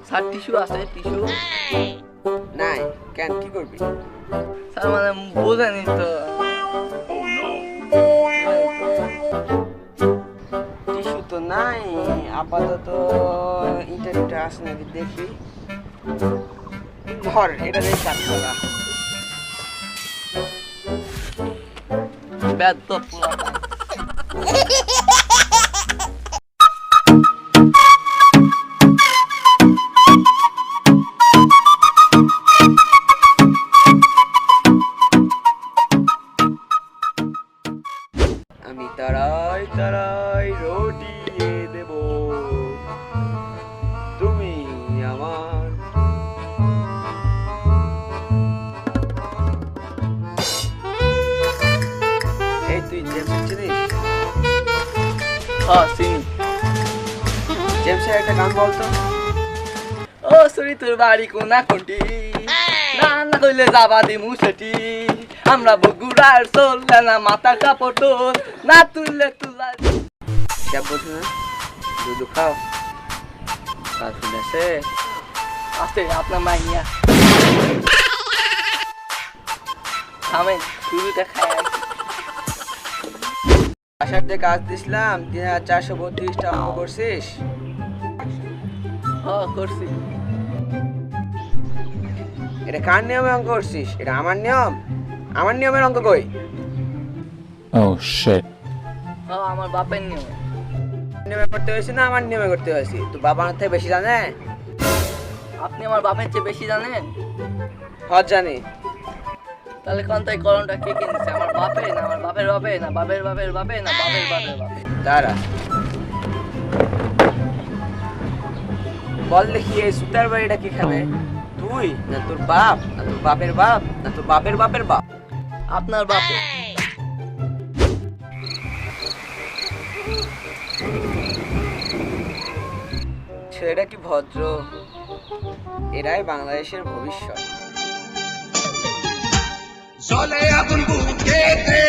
Sir tissue আছে tissue? নাই কেন, কি করবি? স্যার মানে বোঝেনি তো। টিস্যু তো নাই আপাতত। ইন্টারনেটে আসে নাকি দেখি। ধর এটা দিয়ে 4 টাকা। ব্যর্থ পুরা। আমি তারাই তারাই রটিয়ে দেব, তুমি আমার। এই তুই জেমস চিনিস? হ্যাঁ চিনি। জেমসের একটা গান বলতো। ও সরি তোর বাড়ি কোনা কোনটি, না না কইলে যাবা দিমু সেটি, আমরা বগুড়ার চললে না মাথার কাপড় না তুললে তুলা। সে বলছে না দুধু খাও, কাজ শুনেছে। আছে আপনার মাইয়া। থামেন শুরুটা খায় আসি। বাসার যে কাজ দিছিলাম 3432 টাকা অঙ্ক করছিস? হ্যাঁ করছি। এটা কার নিয়মে অঙ্ক করছিস? এটা আমার নিয়ম। আমার নিয়মের অঙ্ক কই? Oh shit. হ্যাঁ আমার বাপের নিয়মে। নিয়মে করতে হয়েছে না আমার নিয়মে করতে হয়েছে? তুই বাবার থেকে বেশি জানে? আপনি আমার বাপের চেয়ে বেশি জানেন? হজ জানি। তাহলে কোন তাই কলমটা কে কিনছে? আমার বাপে না আমার বাপের বাপে না বাপের বাপের বাপে না বাপের বাপের বাপে? দাঁড়া বল দেখি এই সুতার বাড়িটা কি খাবে? তুই না তোর বাপ না তোর বাপের বাপ না তোর বাপের বাপের বাপ? আপনার বাপে। ছেলেটা কি ভদ্র, এরাই বাংলাদেশের ভবিষ্যৎ। জলে আগুন বুকেতে